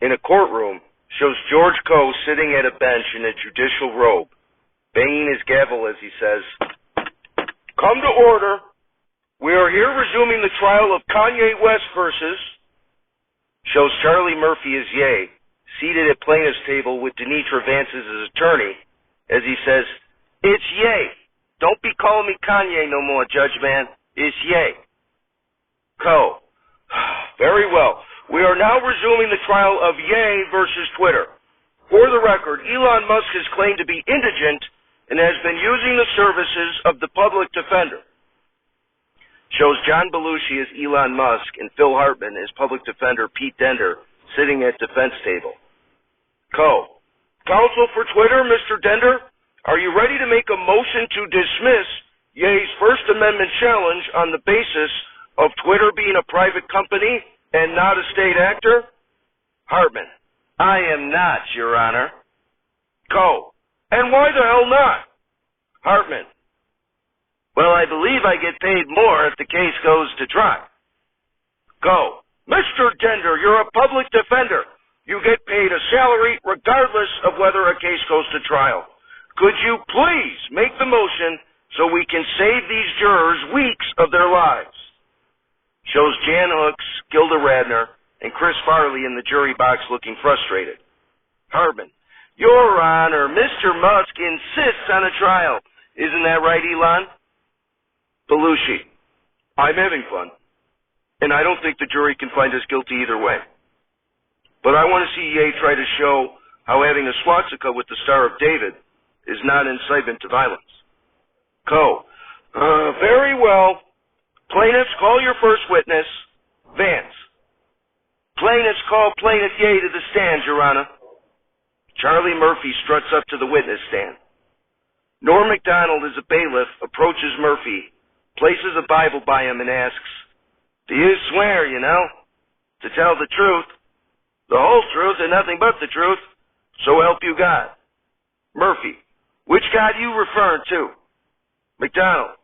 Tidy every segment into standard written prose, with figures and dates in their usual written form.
in a courtroom shows George Coe sitting at a bench in a judicial robe, banging his gavel as he says, "Come to order. We are here resuming the trial of Kanye West versus," shows Charlie Murphy as Ye, seated at plaintiff's table with Denitra Vance as his attorney, as he says, "It's Ye. Don't be calling me Kanye no more, Judge Man. It's Ye." Coe, "Very well. We are now resuming the trial of Ye versus Twitter. For the record, Elon Musk has claimed to be indigent and has been using the services of the public defender." Shows John Belushi as Elon Musk and Phil Hartman as public defender Pete Dender sitting at defense table. Coe, "Counsel for Twitter, Mr. Dender, are you ready to make a motion to dismiss Ye's First Amendment challenge on the basis of Twitter being a private company and not a state actor?" Hartman, "I am not, Your Honor." Coe, "And why the hell not?" Hartman, "Well, I believe I get paid more if the case goes to trial." Coe, "Mr. Dender, you're a public defender. You get paid a salary regardless of whether a case goes to trial. Could you please make the motion so we can save these jurors weeks of their lives?" Shows Jan Hooks, Gilda Radner, and Chris Farley in the jury box looking frustrated. Hartman, "Your Honor, Mr. Musk insists on a trial. Isn't that right, Elon?" Belushi, "I'm having fun, and I don't think the jury can find us guilty either way. But I want to see Ye try to show how having a swastika with the Star of David is not incitement to violence." Coe, "Very well. Plaintiffs, call your first witness." Vance, "Plaintiffs, call Plaintiff Ye to the stand, Your Honor." Charlie Murphy struts up to the witness stand. Norm MacDonald, as a bailiff, approaches Murphy, places a Bible by him, and asks, "Do you swear, to tell the truth, the whole truth, and nothing but the truth, so help you God?" Murphy, "Which God you referring to?" MacDonald,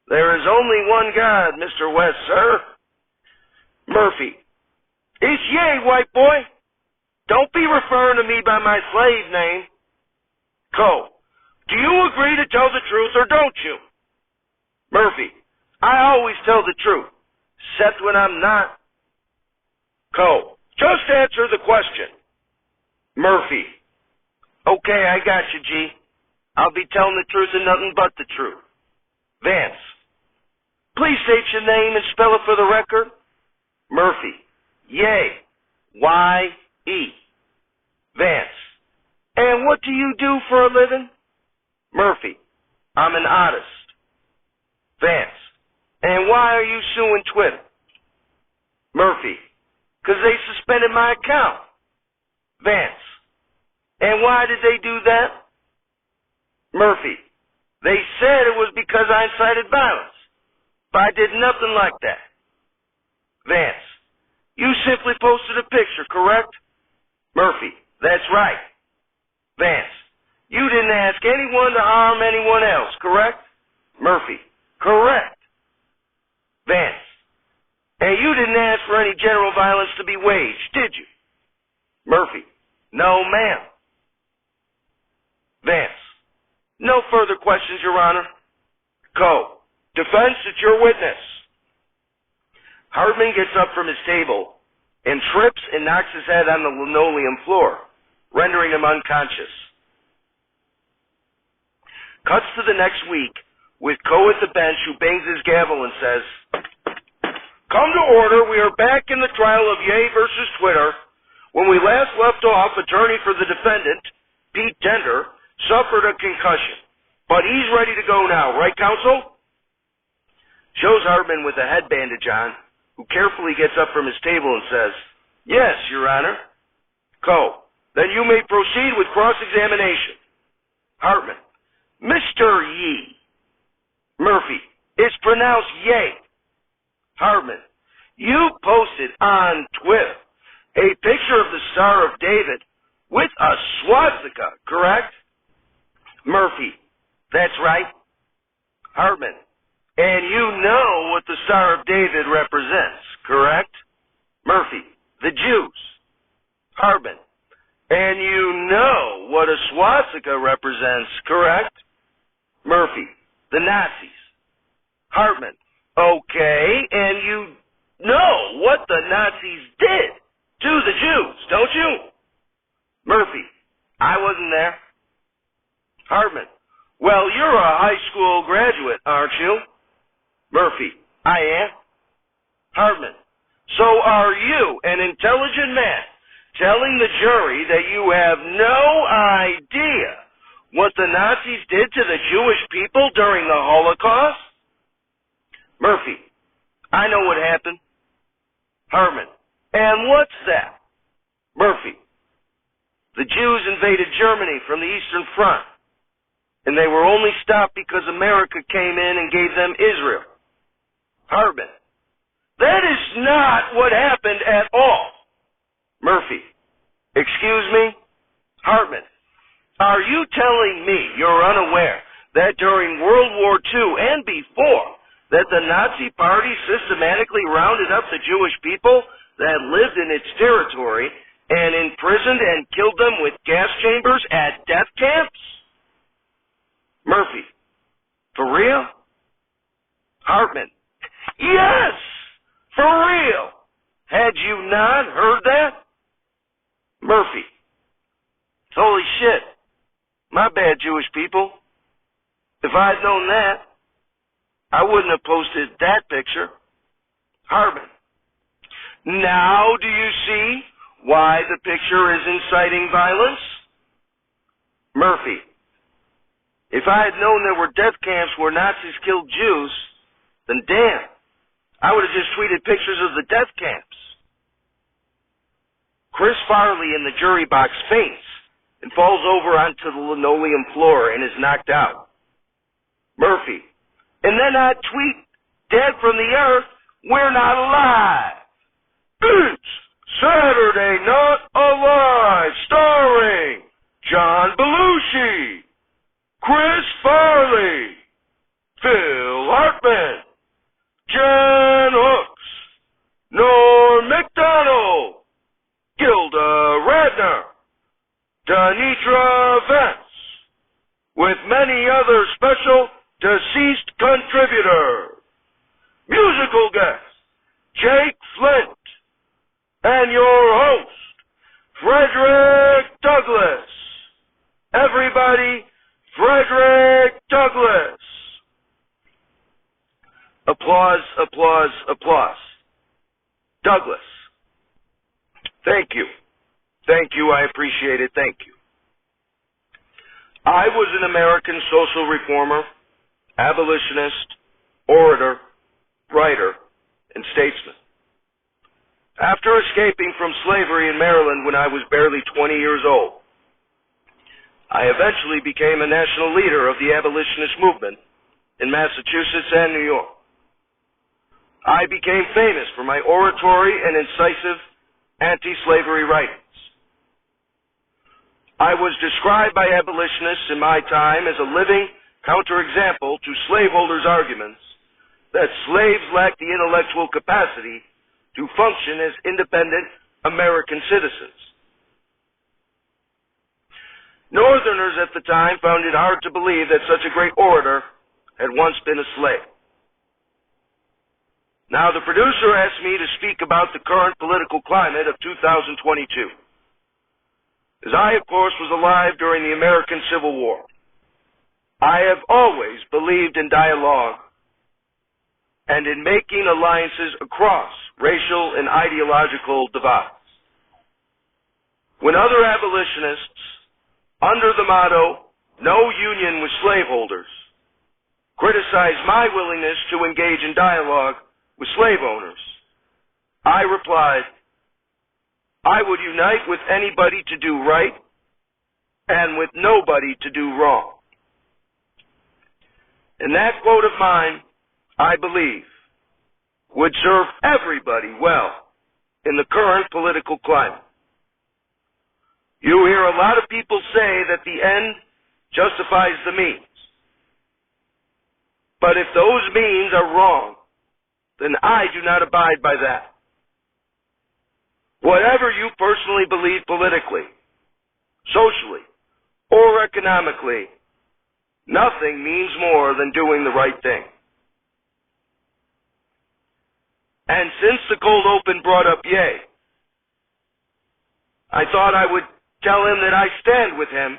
"There is only one God, Mr. West, sir." Murphy, "It's Ye, white boy. Don't be referring to me by my slave name." Coe, "Do you agree to tell the truth or don't you?" Murphy, "I always tell the truth, except when I'm not." Coe, "Just answer the question." Murphy, "Okay, I got you, G. I'll be telling the truth and nothing but the truth." Vance, "Please state your name and spell it for the record." Murphy, "Ye, Y-E." Vance, "And what do you do for a living?" Murphy, "I'm an artist." Vance, "And why are you suing Twitter?" Murphy, "'Cause they suspended my account." Vance, "And why did they do that?" Murphy, "They said it was because I incited violence, but I did nothing like that." Vance, "You simply posted a picture, correct?" Murphy, "That's right." Vance, "You didn't ask anyone to harm anyone else, correct?" Murphy, "Correct." Vance, "And you didn't ask for any general violence to be waged, did you?" Murphy, "No, ma'am." Vance, "No further questions, Your Honor." Coe, "Defense, it's your witness." Hartman gets up from his table and trips and knocks his head on the linoleum floor, rendering him unconscious. Cuts to the next week with Coe at the bench, who bangs his gavel and says, "Come to order. We are back in the trial of Ye versus Twitter. When we last left off, attorney for the defendant, Pete Dender, suffered a concussion, but he's ready to go now, right, counsel?" Shows Hartman with a head bandage on, who carefully gets up from his table and says, "Yes, Your Honor." Coe, "Then you may proceed with cross-examination." Hartman, "Mr. Ye." Murphy, "It's pronounced Ye." Hartman, "You posted on Twitter a picture of the Star of David with a swastika, correct?" Murphy, "That's right." Hartman, "And you know what the Star of David represents, correct?" Murphy, "The Jews." Hartman. And you know what a swastika represents, correct? Murphy. The Nazis. Hartman. Okay, and you know what the Nazis did to the Jews, don't you? Murphy. I wasn't there. Hartman. Well, you're a high school graduate, aren't you? Murphy. I am. Hartman. So are you, an intelligent man, telling the jury that you have no idea what the Nazis did to the Jewish people during the Holocaust? Murphy. I know what happened. Hartman. And what's that? Murphy. The Jews invaded Germany from the Eastern Front, and they were only stopped because America came in and gave them Israel. Hartman. That is not what happened at all. Murphy. Excuse me? Hartman. Are you telling me you're unaware that during World War II and before, that the Nazi Party systematically rounded up the Jewish people that lived in its territory and imprisoned and killed them with gas chambers at death camps? Murphy. For real? Hartman. Yes! For real! Had you not heard that? Murphy. Holy shit. My bad, Jewish people. If I'd known that, I wouldn't have posted that picture. Hartman. Now do you see why the picture is inciting violence? Murphy. If I had known there were death camps where Nazis killed Jews, then damn, I would have just tweeted pictures of the death camps. Chris Farley in the jury box faints and falls over onto the linoleum floor and is knocked out. Murphy. And then I tweet, dead from the earth, we're not alive. It's Saturday Not Alive, starring John Belushi, Chris Farley, Phil Hartman, Jen Hooks, Norm MacDonald, Gilda Radner, Danitra Vance, with many other special deceased contributors, musical guest, Jake Flint, and your host, Frederick Douglass. Everybody, Frederick Douglass. Applause, applause, applause. Douglas. Thank you. Thank you, I appreciate it, thank you. I was an American social reformer, abolitionist, orator, writer, and statesman. After escaping from slavery in Maryland when I was barely 20 years old, I eventually became a national leader of the abolitionist movement in Massachusetts and New York. I became famous for my oratory and incisive anti-slavery writings. I was described by abolitionists in my time as a living counterexample to slaveholders' arguments that slaves lacked the intellectual capacity to function as independent American citizens. Northerners at the time found it hard to believe that such a great orator had once been a slave. Now, the producer asked me to speak about the current political climate of 2022. As I, of course, was alive during the American Civil War, I have always believed in dialogue and in making alliances across racial and ideological divides. When other abolitionists, under the motto, "No union with slaveholders," criticized my willingness to engage in dialogue with slave owners, I replied, I would unite with anybody to do right and with nobody to do wrong. And that quote of mine, I believe, would serve everybody well in the current political climate. You hear a lot of people say that the end justifies the means. But if those means are wrong, then I do not abide by that. Whatever you personally believe politically, socially, or economically, nothing means more than doing the right thing. And since the cold open brought up Ye, I thought I would tell him that I stand with him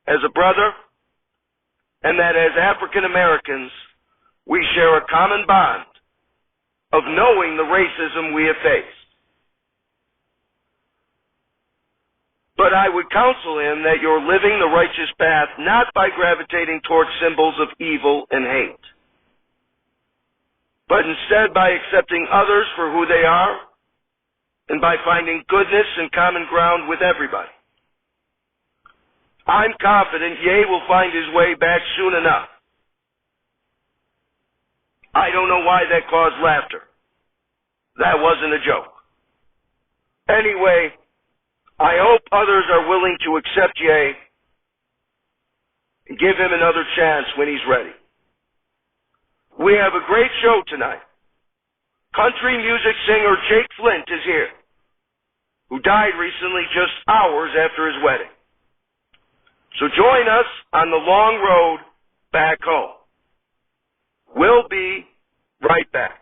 as a brother, and that as African Americans, we share a common bond of knowing the racism we have faced. But I would counsel him that you're living the righteous path not by gravitating towards symbols of evil and hate, but instead by accepting others for who they are and by finding goodness and common ground with everybody. I'm confident Ye will find his way back soon enough. I don't know why that caused laughter. That wasn't a joke. Anyway, I hope others are willing to accept Ye and give him another chance when he's ready. We have a great show tonight. Country music singer Jake Flint is here, who died recently just hours after his wedding. So join us on the long road back home. We'll be right back.